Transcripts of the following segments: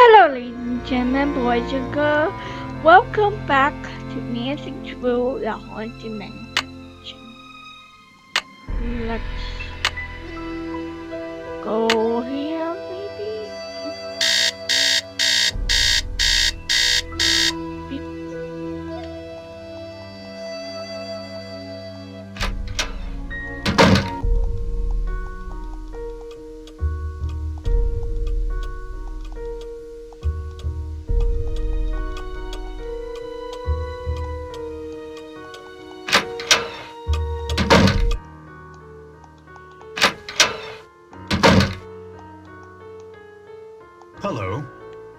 Hello, ladies and gentlemen, boys and girls. Welcome back to Nancy Drew, the Haunted Mansion. Let's go here, maybe? Hello.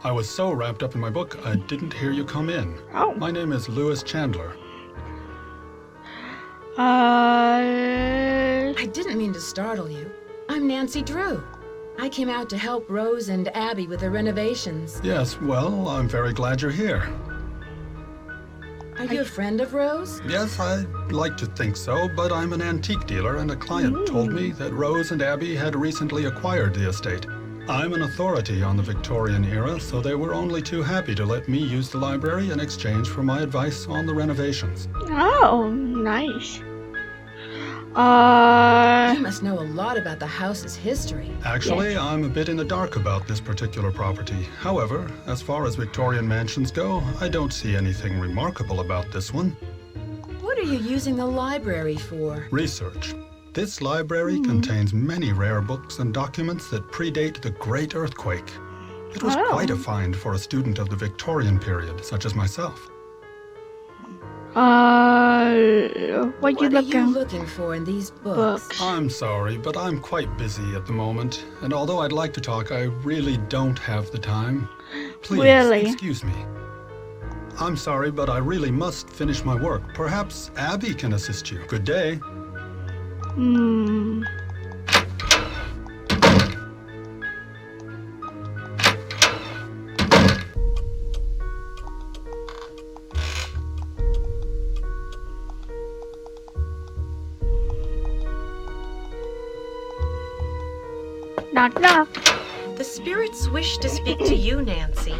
I was so wrapped up in my book, I didn't hear you come in. Oh. My name is Lewis Chandler. I didn't mean to startle you. I'm Nancy Drew. I came out to help Rose and Abby with the renovations. Yes, well, I'm very glad you're here. Are you a friend of Rose? Yes, I'd like to think so, but I'm an antique dealer and a client told me that Rose and Abby had recently acquired the estate. I'm an authority on the Victorian era, so they were only too happy to let me use the library in exchange for my advice on the renovations. Oh, nice. You must know a lot about the house's history. Actually, I'm a bit in the dark about this particular property. However, as far as Victorian mansions go, I don't see anything remarkable about this one. What are you using the library for? Research. This library contains many rare books and documents that predate the Great Earthquake. It was quite a find for a student of the Victorian period, such as myself. What are you looking for in these books? I'm sorry, but I'm quite busy at the moment, and although I'd like to talk, I really don't have the time. Please, excuse me. I'm sorry, but I really must finish my work. Perhaps Abby can assist you. Good day. Knock, knock. The spirits wish to speak to you, Nancy.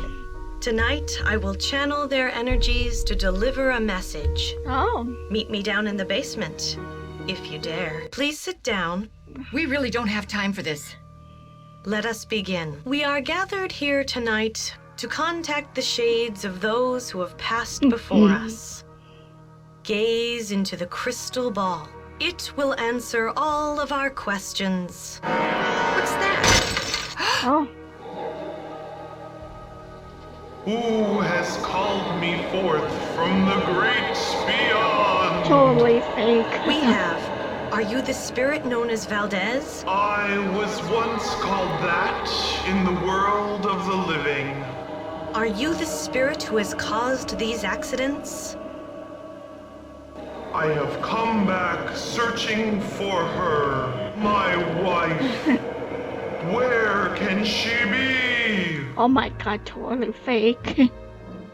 Tonight, I will channel their energies to deliver a message. Oh. Meet me down in the basement, if you dare. Please sit down. We really don't have time for this. Let us begin. We are gathered here tonight to contact the shades of those who have passed before us. Gaze into the crystal ball. It will answer all of our questions. What's that? Oh. Who has called me forth from the great beyond? Totally fake. We have. Are you the spirit known as Valdez? I was once called that in the world of the living. Are you the spirit who has caused these accidents? I have come back searching for her, my wife. Where can she be? Oh my god, totally fake.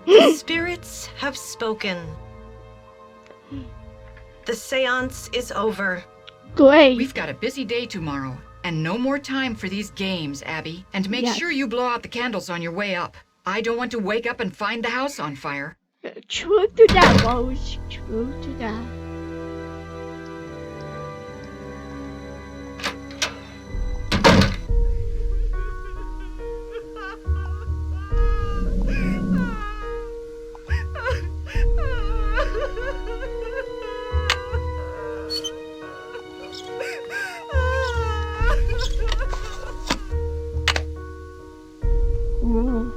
The spirits have spoken. The seance is over. Great. We've got a busy day tomorrow, and no more time for these games, Abby. And make sure you blow out the candles on your way up. I don't want to wake up and find the house on fire. True to that, Rose. True to that. Ooh.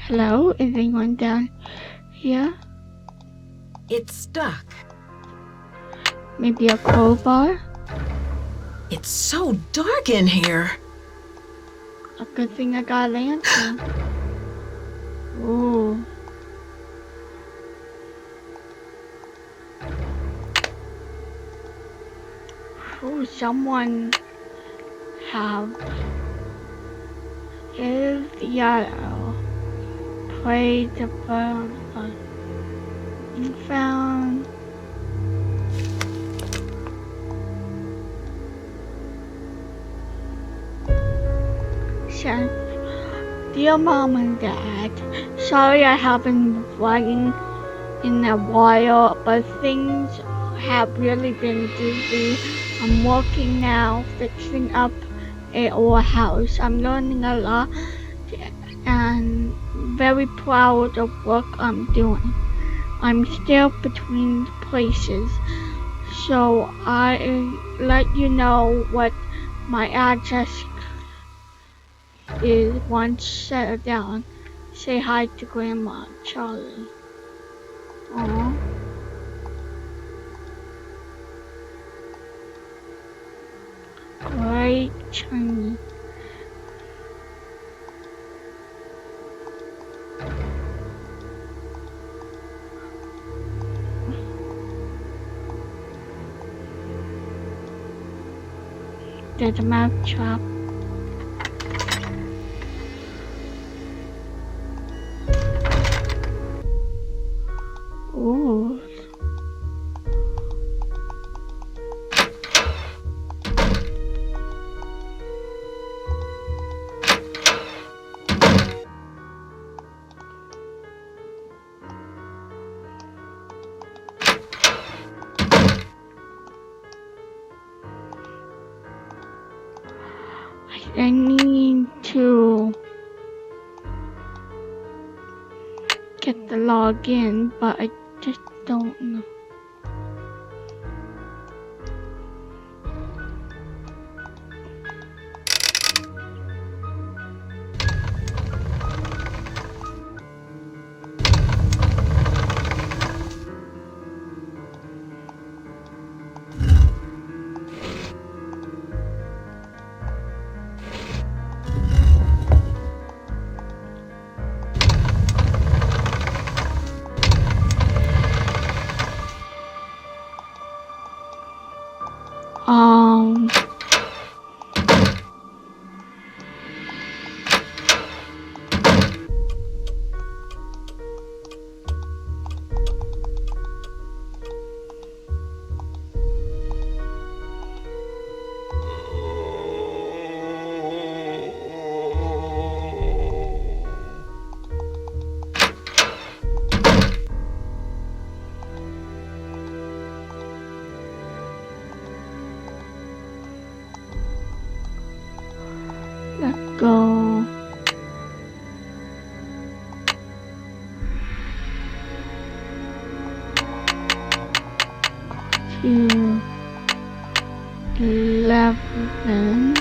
Hello, is anyone down here? It's stuck. Maybe a crowbar? It's so dark in here. A good thing I got a lantern. Ooh. Ooh, someone have is yellow. praise the Lord. Found. Dear Mom and Dad, sorry I haven't been vlogging in a while, but things have really been busy. I'm working now, fixing up an old house. I'm learning a lot and very proud of work I'm doing. I'm still between places, so I let you know what my address is once settled down. Say hi to Grandma, Charlie. Aww. Great Chinese. There's a mouth trap. Ooh. I need to get the login, but I just don't know. Let's go. To 11.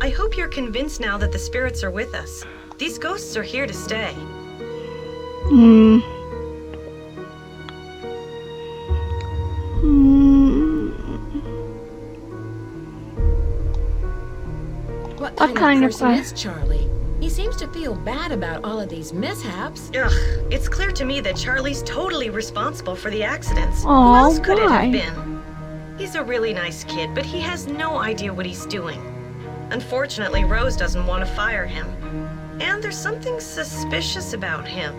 I hope you're convinced now that the spirits are with us. These ghosts are here to stay. What kind of person is Charlie? He seems to feel bad about all of these mishaps. Ugh, it's clear to me that Charlie's totally responsible for the accidents. Who Aw, else could it why? have been? He's a really nice kid, but he has no idea what he's doing. Unfortunately, Rose doesn't want to fire him. And there's something suspicious about him.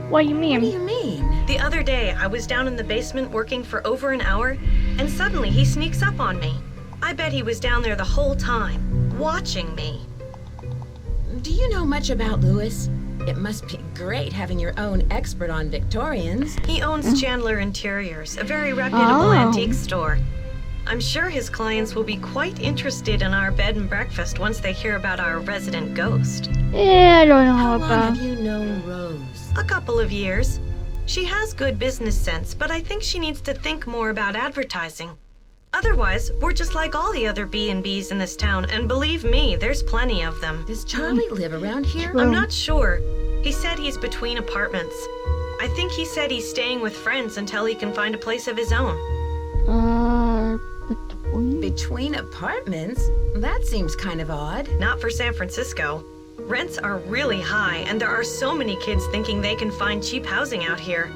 What do you What do mean? you mean? The other day, I was down in the basement working for over an hour, and suddenly he sneaks up on me. I bet he was down there the whole time, watching me. Do you know much about Louis? It must be great having your own expert on Victorians. He owns Chandler Interiors, a very reputable Oh. antique store. I'm sure his clients will be quite interested in our bed and breakfast once they hear about our resident ghost. Yeah, I don't know How long about. have you known Rose? A couple of years. She has good business sense, but I think she needs to think more about advertising. Otherwise, we're just like all the other B&Bs in this town, and believe me, there's plenty of them. Does Charlie live around here? True. I'm not sure. He said he's between apartments. I think he said he's staying with friends until he can find a place of his own. Between. Between apartments? That seems kind of odd. Not for San Francisco. Rents are really high, and there are so many kids thinking they can find cheap housing out here.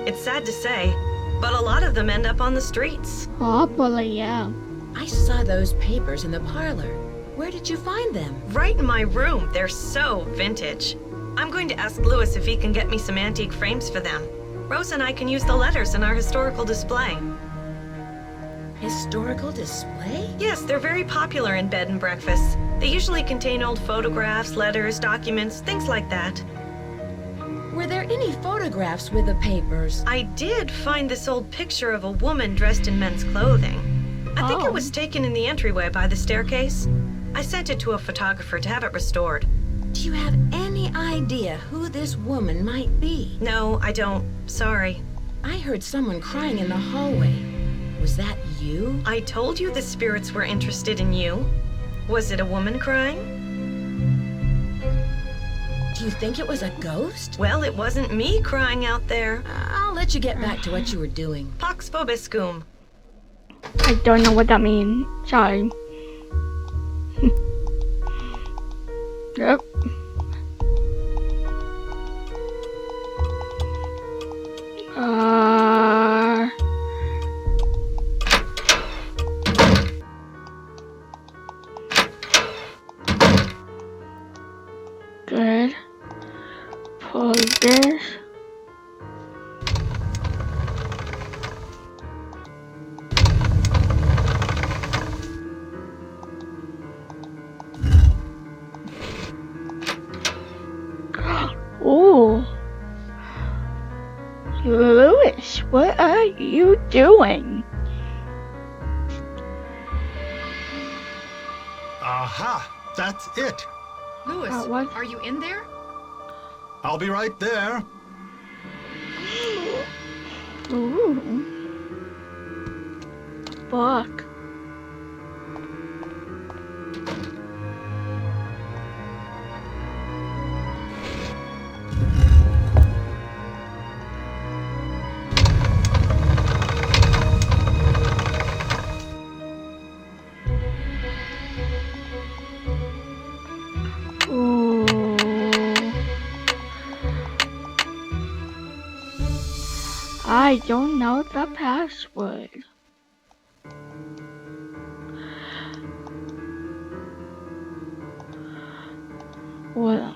It's sad to say, but a lot of them end up on the streets. Probably, yeah. I saw those papers in the parlor. Where did you find them? Right in my room. They're so vintage. I'm going to ask Louis if he can get me some antique frames for them. Rose and I can use the letters in our historical display. Historical display? Yes, they're very popular in bed and breakfasts. They usually contain old photographs, letters, documents, things like that. Were there any photographs with the papers? I did find this old picture of a woman dressed in men's clothing. I think Oh. it was taken in the entryway by the staircase. I sent it to a photographer to have it restored. Do you have any idea who this woman might be? No, I don't. Sorry. I heard someone crying in the hallway. Was that you? I told you the spirits were interested in you. Was it a woman crying? Do you think it was a ghost? Well, it wasn't me crying out there. I'll let you get back to what you were doing. Pax vobiscum. I don't know what that means. Sorry. Yep. Good. Pull this. Ooh. Louis, what are you doing? Aha! That's it! Louis, what? are you in there? I'll be right there. Ooh. Fuck. Ooh. I don't know the password. Well,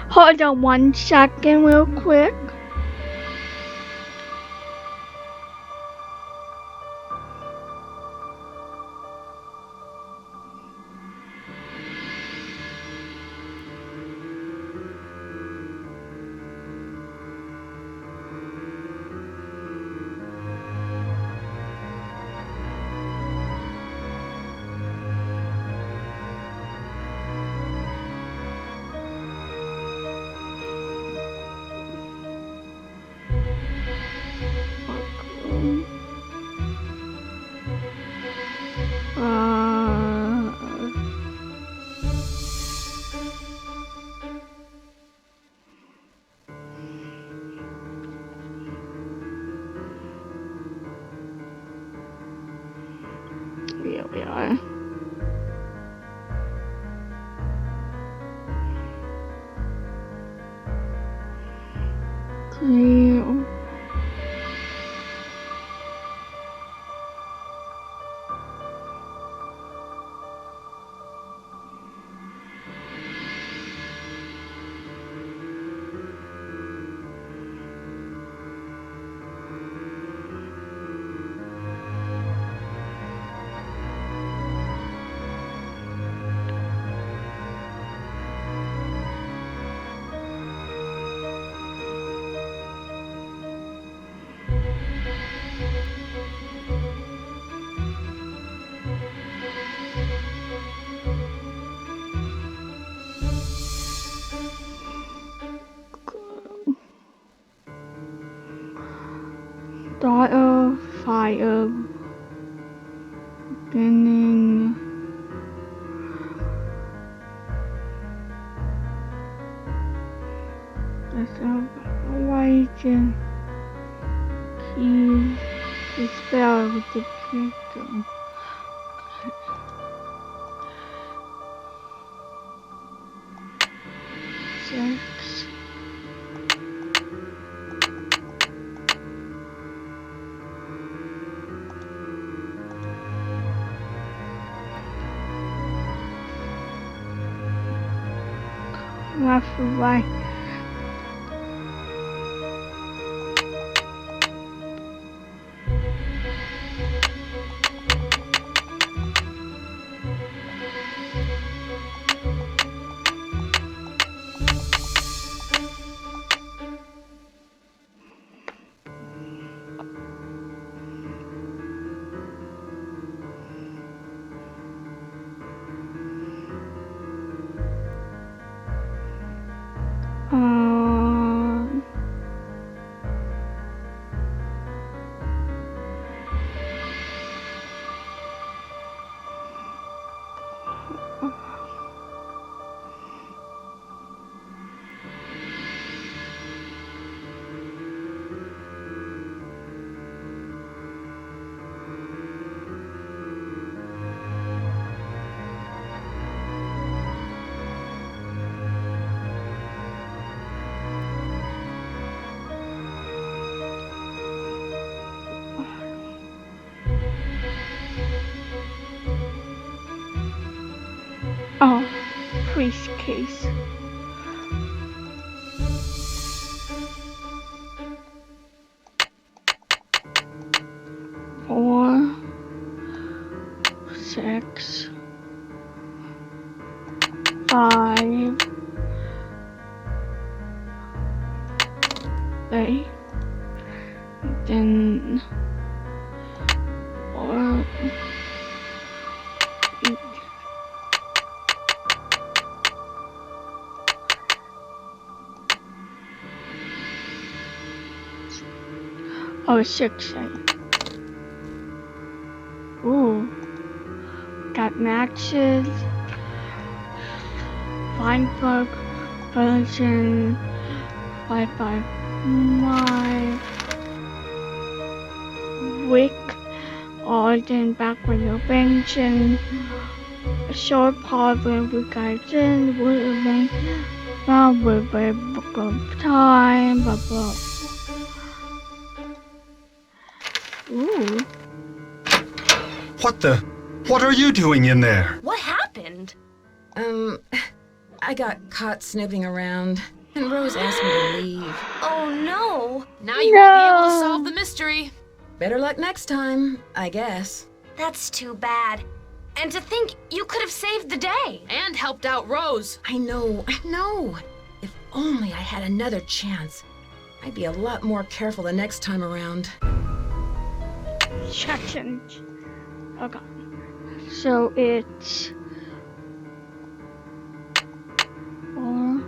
hold on 1 second real quick. Here we are. Clear. Start a fire. Beginning He's the spell with the kingdom. Six. Left or right. Oh, priest case. Four, 6, 5, 8, then 4, 8. Oh, 6, 8. Ooh. Got matches. Feinberg, Burlington, 555. Wick, Alden, backward invention. Short part where we got in, Woodland, with a book of time, blah blah. Ooh. What are you doing in there? What happened? I got caught snooping around, and Rose asked me to leave. Oh no! Now you won't be able to solve the mystery. Better luck next time, I guess. That's too bad. And to think you could have saved the day. And helped out Rose. I know. If only I had another chance. I'd be a lot more careful the next time around. Challenge. Okay. So it's 4.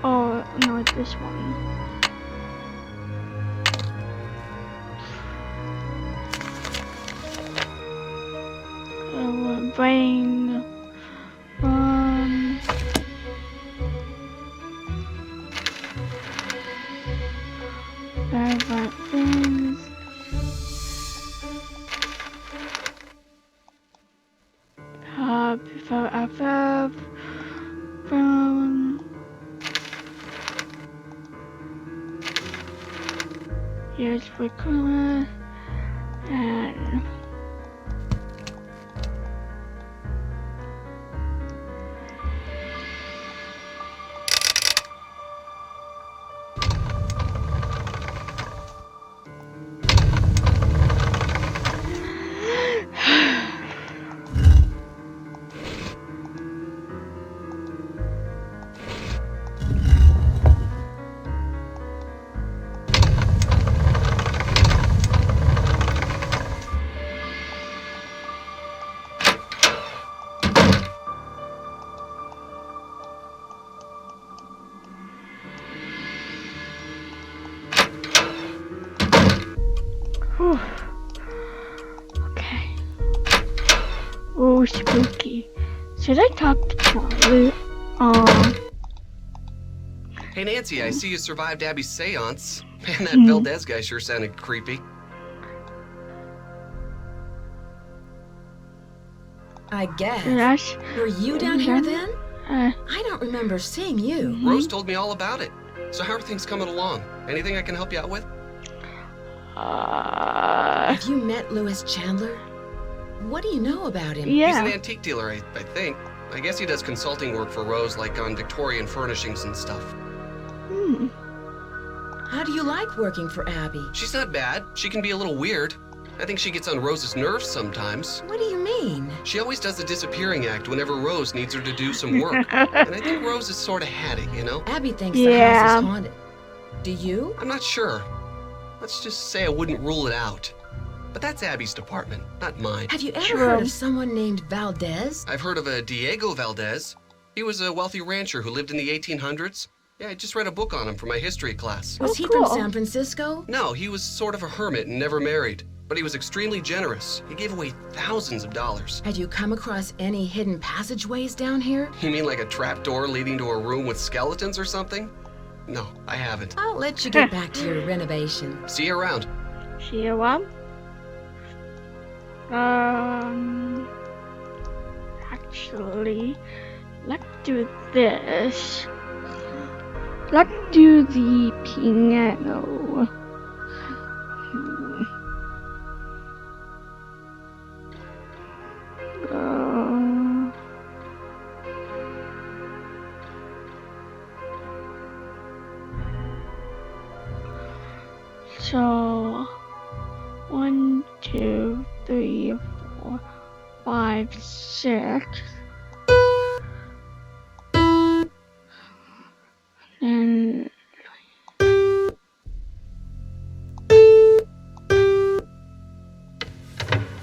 Oh, no, it's this one. Brain. Favorite things. Before I verb. Here's Vicuna and Oh, spooky. Should I talk to Charlie? Hey, Nancy, I see you survived Abby's seance. Man, that Hmm. Valdez guy sure sounded creepy. I guess. Yes. Were you down here then? Uh, I don't remember seeing you. Rose told me all about it. So how are things coming along? Anything I can help you out with? Have you met Louis Chandler? What do you know about him? He's yeah. an antique dealer, I think. I guess he does consulting work for Rose, like on Victorian furnishings and stuff. Hmm. How do you like working for Abby? She's not bad. She can be a little weird. I think she gets on Rose's nerves sometimes. What do you mean? She always does the disappearing act whenever Rose needs her to do some work. And I think Rose has sort of had it, you know? Abby thinks the Yeah. house is haunted. Do you? I'm not sure. Let's just say I wouldn't rule it out. But that's Abby's department, not mine. Have you ever True. heard of someone named Valdez? I've heard of a Diego Valdez. He was a wealthy rancher who lived in the 1800s. Yeah, I just read a book on him for my history class. Was Oh, he cool. from San Francisco? No, he was sort of a hermit and never married. But he was extremely generous. He gave away thousands of dollars. Had you come across any hidden passageways down here? You mean like a trapdoor leading to a room with skeletons or something? No, I haven't. I'll let you get back to your renovation. See you around. See you around? Actually, let's do this. Let's do the piano. Uh, so, 1, 2, 3, 4, 5, 6. And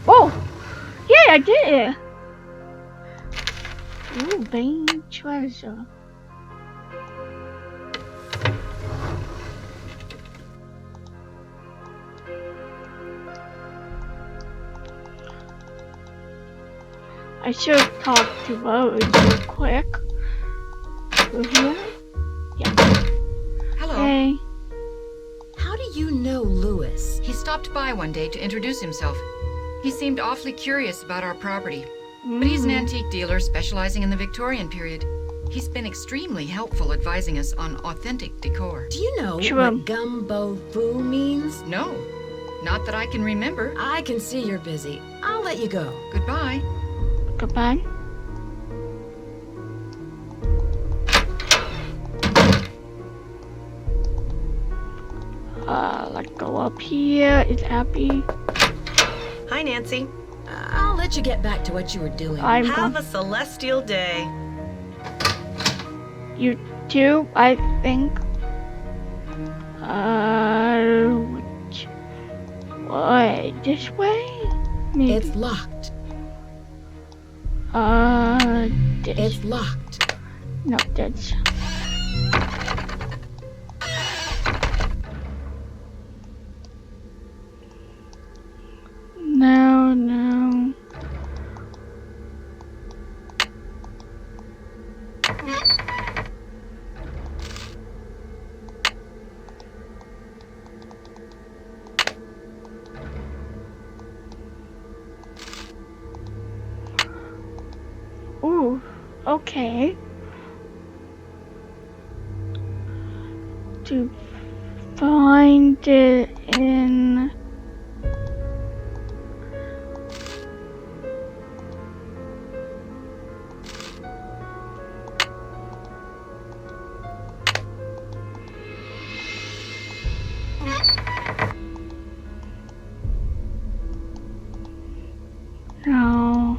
oh, yeah, I did it. Ooh, Bane treasure. I should talk to Rose real quick. Over here? Hello. Hey. How do you know Louis? He stopped by one day to introduce himself. He seemed awfully curious about our property. But he's an antique dealer specializing in the Victorian period. He's been extremely helpful advising us on authentic decor. Do you know True. what gumbo foo means? No, not that I can remember. I can see you're busy. I'll let you go. Goodbye. Goodbye. Let's go up here. Is Abby? Hi, Nancy. I'll let you get back to what you were doing. I'm Have going. a celestial day. You too, I think. Which way? This way? Maybe. It's locked. This. It's locked. No, that's. No, no. Ooh, okay. To find it in. No.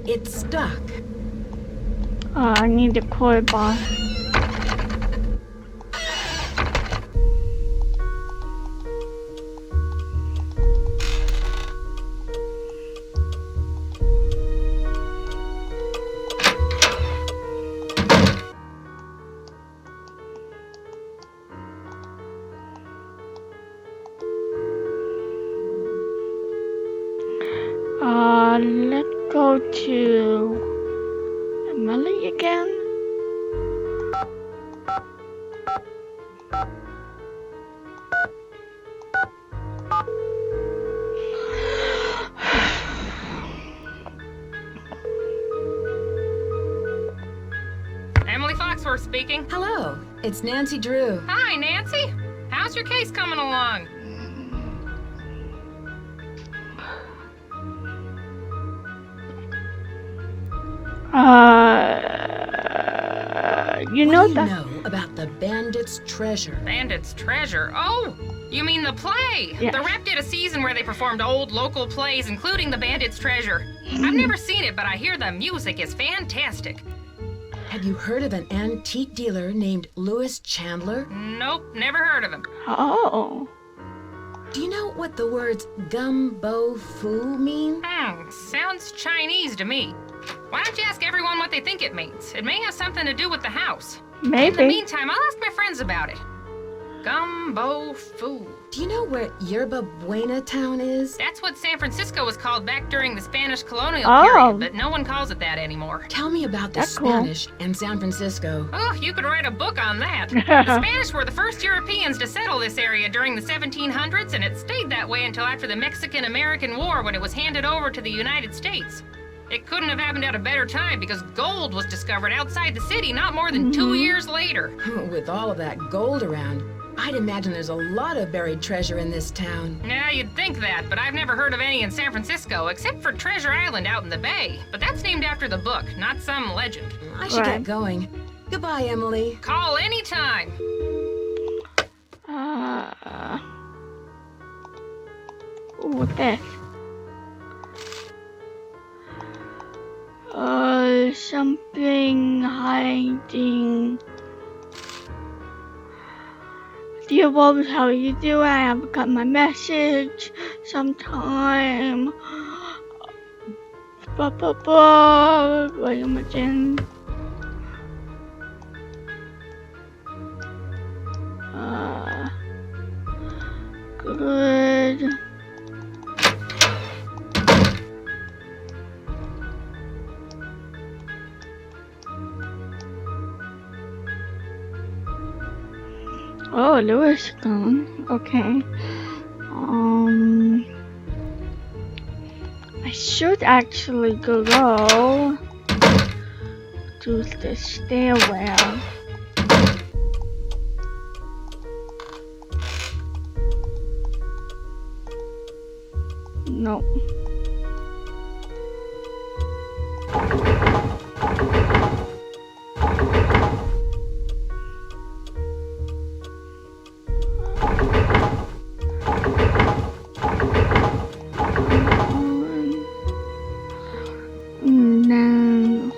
It's stuck. I need the core bar. to Emily again. Emily Foxworth speaking. Hello, it's Nancy Drew. Hi, Nancy. How's your case coming along? You What know do you that. know about the Bandit's Treasure? Bandit's Treasure. Oh, you mean the play? Yes. The Rep did a season where they performed old local plays, including the Bandit's Treasure. I've never seen it, but I hear the music is fantastic. Have you heard of an antique dealer named Louis Chandler? Nope, never heard of him. Oh. Do you know what the words gumbo foo mean? Sounds Chinese to me. Why don't you ask everyone what they think it means? It may have something to do with the house. In the Maybe. meantime, I'll ask my friends about it. Gumbo Foo. Do you know where Yerba Buena town is? That's what San Francisco was called back during the Spanish colonial Oh. period, but no one calls it that anymore. Tell me about the That's cool. Spanish and San Francisco. Oh, you could write a book on that. The Spanish were the first Europeans to settle this area during the 1700s, and it stayed that way until after the Mexican-American War when it was handed over to the United States. It couldn't have happened at a better time because gold was discovered outside the city not more than 2 years later. With all of that gold around, I'd imagine there's a lot of buried treasure in this town. Yeah, you'd think that, but I've never heard of any in San Francisco, except for Treasure Island out in the bay. But that's named after the book, not some legend. I should Right. get going. Goodbye, Emily. Call anytime. What's this? Something hiding. Dear Wolves, how you doing? I haven't got my message sometime. Wait a minute. Good. Oh, Louis gone. Okay. I should actually go to the stairwell. No. No.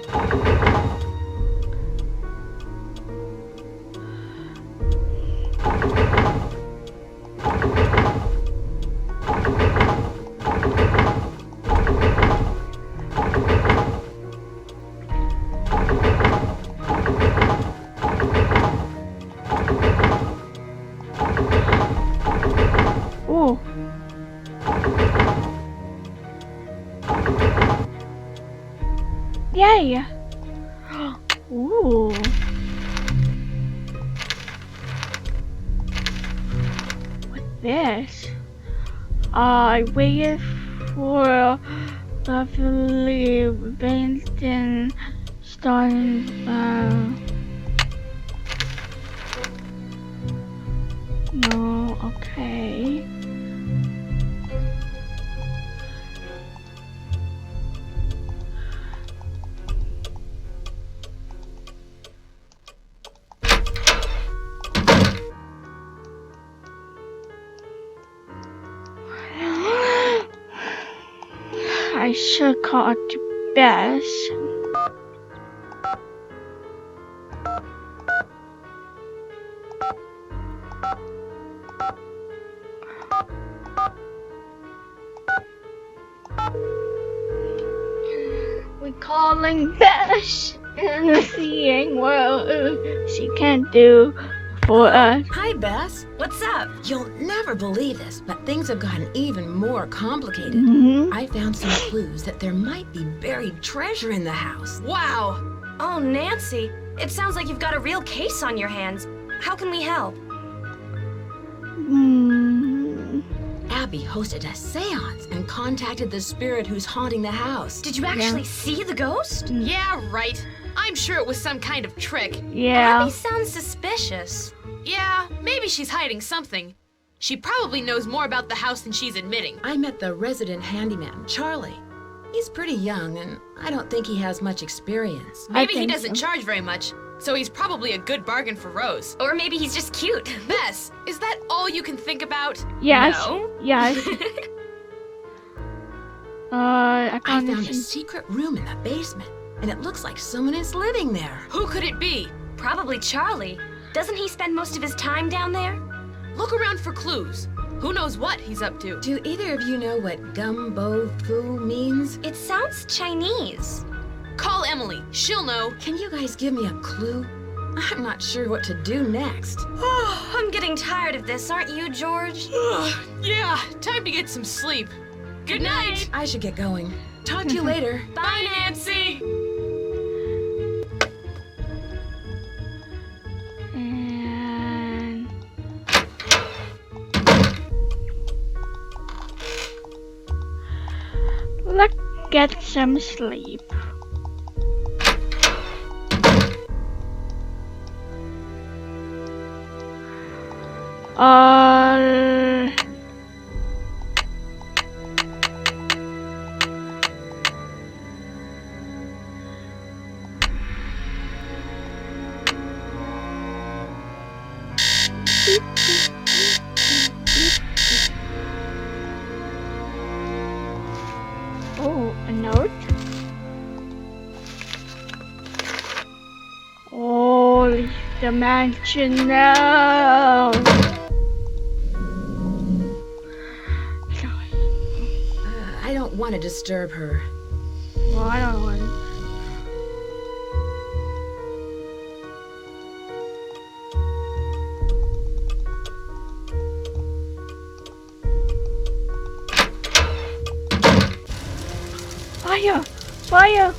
Oh. Yay! Ooh. What's this? I waited for lovely Winston starting. No, okay. I should call to Bess. We're calling Bess and seeing what she can do for us. Hi, Bess. What's up? You'll never believe this, but things have gotten even more complicated. Mm-hmm. I found some clues that there might be buried treasure in the house. Wow. Oh, Nancy, it sounds like you've got a real case on your hands. How can we help? Abby hosted a seance and contacted the spirit who's haunting the house. Did you actually see the ghost? Yeah, right. I'm sure it was some kind of trick. Yeah. Abby sounds suspicious. Yeah, maybe she's hiding something. She probably knows more about the house than she's admitting. I met the resident handyman, Charlie. He's pretty young, and I don't think he has much experience. Maybe he think doesn't so. charge very much, so he's probably a good bargain for Rose. Or maybe he's just cute. Bess, is that all you can think about? Yes. No. Yes. I I found found a this. secret room in the basement, and it looks like someone is living there. Who could it be? Probably Charlie. Doesn't he spend most of his time down there? Look around for clues. Who knows what he's up to? Do either of you know what gumbo foo means? It sounds Chinese. Call Emily. She'll know. Can you guys give me a clue? I'm not sure what to do next. Oh, I'm getting tired of this, aren't you, George? Yeah, time to get some sleep. Good night. I should get going. Talk to you later. Bye, Nancy. And let's get some sleep. Uh, oh, a note. Oh, leave the mansion now. I don't want to disturb her. Well, I don't want. Fire! Fire!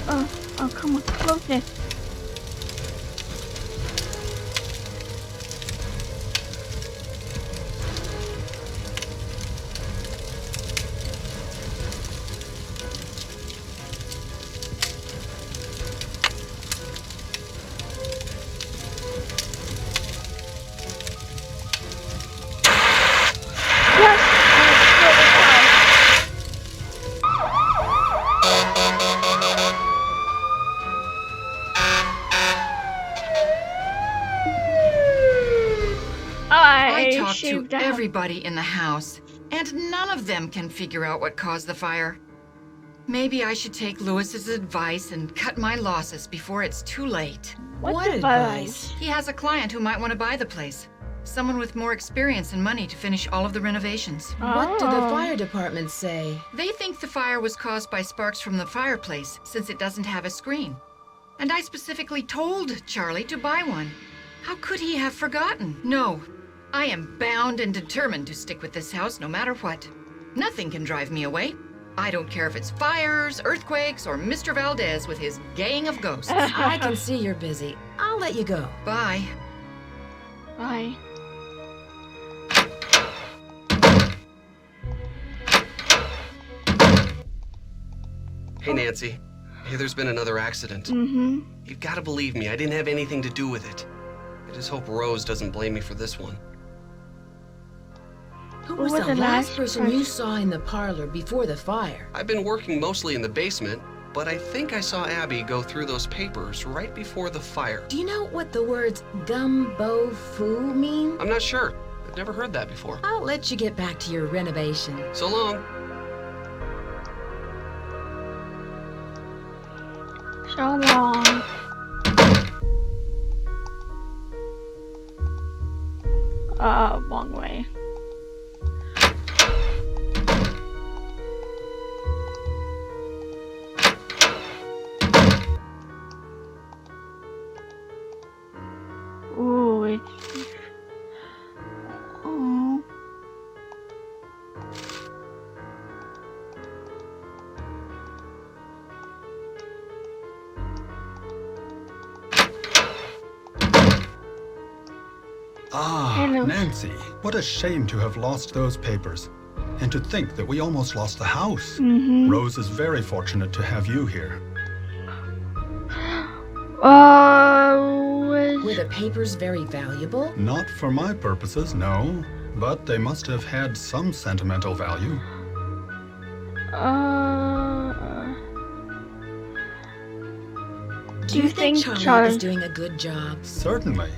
Oh, come on, close it. I talked to shaved out. everybody in the house, and none of them can figure out what caused the fire. Maybe I should take Lewis's advice and cut my losses before it's too late. What advice? He has a client who might want to buy the place. Someone with more experience and money to finish all of the renovations. What did the Oh. fire department say? They think the fire was caused by sparks from the fireplace, since it doesn't have a screen. And I specifically told Charlie to buy one. How could he have forgotten? No, I am bound and determined to stick with this house no matter what. Nothing can drive me away. I don't care if it's fires, earthquakes, or Mr. Valdez with his gang of ghosts. I can see you're busy. I'll let you go. Bye. Bye. Hey, Nancy. Hey, there's been another accident. Mm-hmm. You've got to believe me, I didn't have anything to do with it. I just hope Rose doesn't blame me for this one. Who Who was was the the last last person you person? saw in the parlor before the fire? I've been working mostly in the basement, but I think I saw Abby go through those papers right before the fire. Do you know what the words gumbo foo mean? I'm not sure. I've never heard that before. I'll let you get back to your renovation. So long. So long. Wrong way. Ah, Hello. Nancy, what a shame to have lost those papers. And to think that we almost lost the house. Mm-hmm. Rose is very fortunate to have you here. Were the papers very valuable? Not for my purposes, no. But they must have had some sentimental value. Do you think Charlie is doing a good job? Certainly.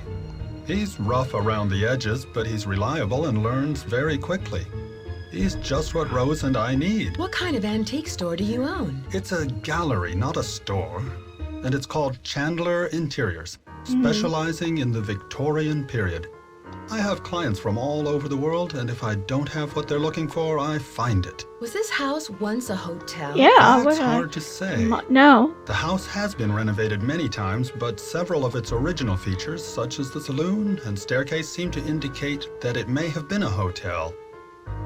He's rough around the edges, but he's reliable and learns very quickly. He's just what Rose and I need. What kind of antique store do you own? It's a gallery, not a store. And it's called Chandler Interiors, specializing in the Victorian period. I have clients from all over the world, and if I don't have what they're looking for, I find it. Was this house once a hotel? Yeah, That's hard to say. No. The house has been renovated many times, but several of its original features, such as the saloon and staircase, seem to indicate that it may have been a hotel.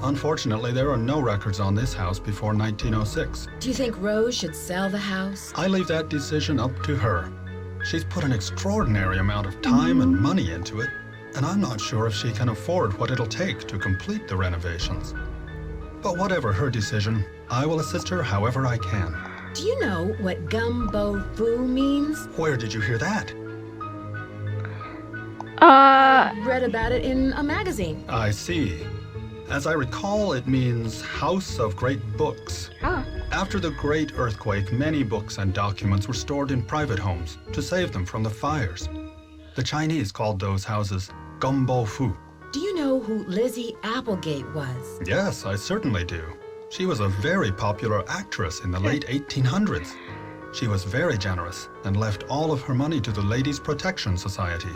Unfortunately, there are no records on this house before 1906. Do you think Rose should sell the house? I leave that decision up to her. She's put an extraordinary amount of time and money into it, and I'm not sure if she can afford what it'll take to complete the renovations. But whatever her decision, I will assist her however I can. Do you know what gumbo foo means? Where did you hear that? Read about it in a magazine. I see. As I recall, it means House of Great Books. After the Great Earthquake, many books and documents were stored in private homes to save them from the fires. The Chinese called those houses gumbo fu. Do you know who Lizzie Applegate was? Yes, I certainly do. She was a very popular actress in the late 1800s. She was very generous and left all of her money to the Ladies' Protection Society.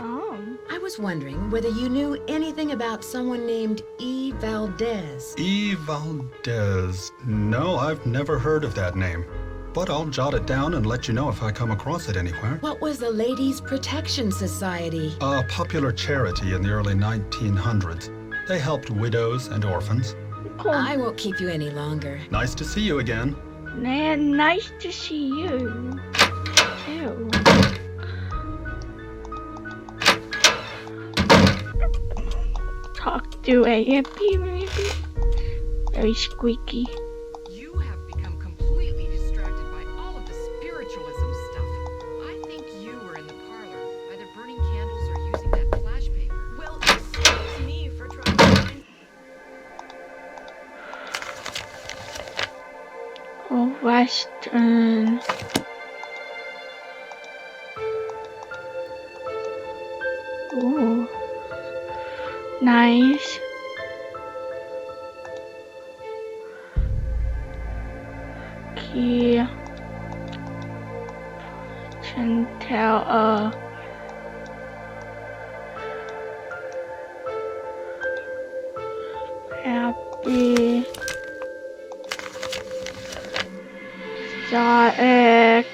I was wondering whether you knew anything about someone named E. Valdez. E. Valdez. No, I've never heard of that name. But I'll jot it down and let you know if I come across it anywhere. What was the Ladies' Protection Society? A popular charity in the early 1900s. They helped widows and orphans. I won't keep you any longer. Nice to see you again. Nice to see you, too. Talk to AMP, maybe? Very squeaky. You have become completely distracted by all of the spiritualism stuff. I think you were in the parlor, either burning candles or using that flash paper. Well, excuse me for trying to find... Western. Ooh. Nice. Key. Can tell happy static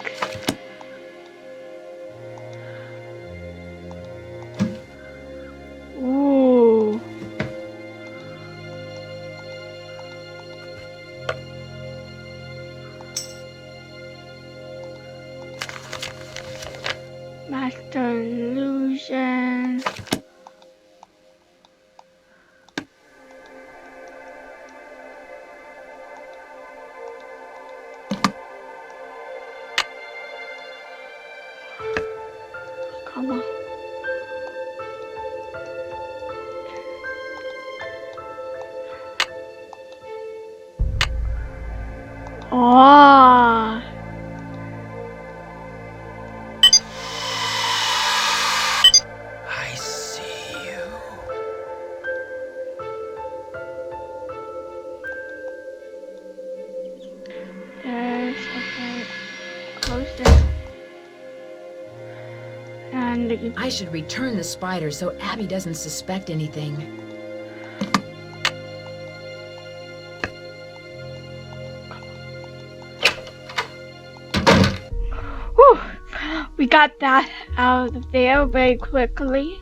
Master Illusion. Come on. Oh. I see you. There's okay. Close it. And I should return the spider so Abby doesn't suspect anything. whew, we got that out of there very quickly.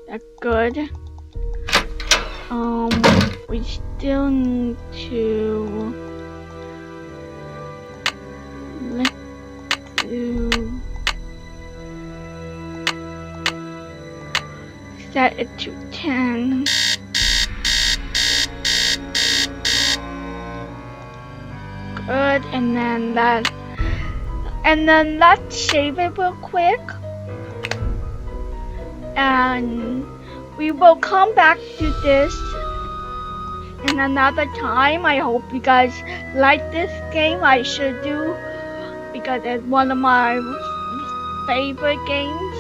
That's good. We still need to let's do set it to 10. Good, and then let's save it real quick. And we will come back to this in another time. I hope you guys like this game. I sure do, because it's one of my favorite games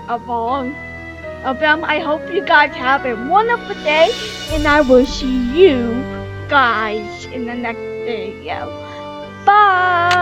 of all of them. I hope you guys have a wonderful day, and I will see you guys in the next video. Bye!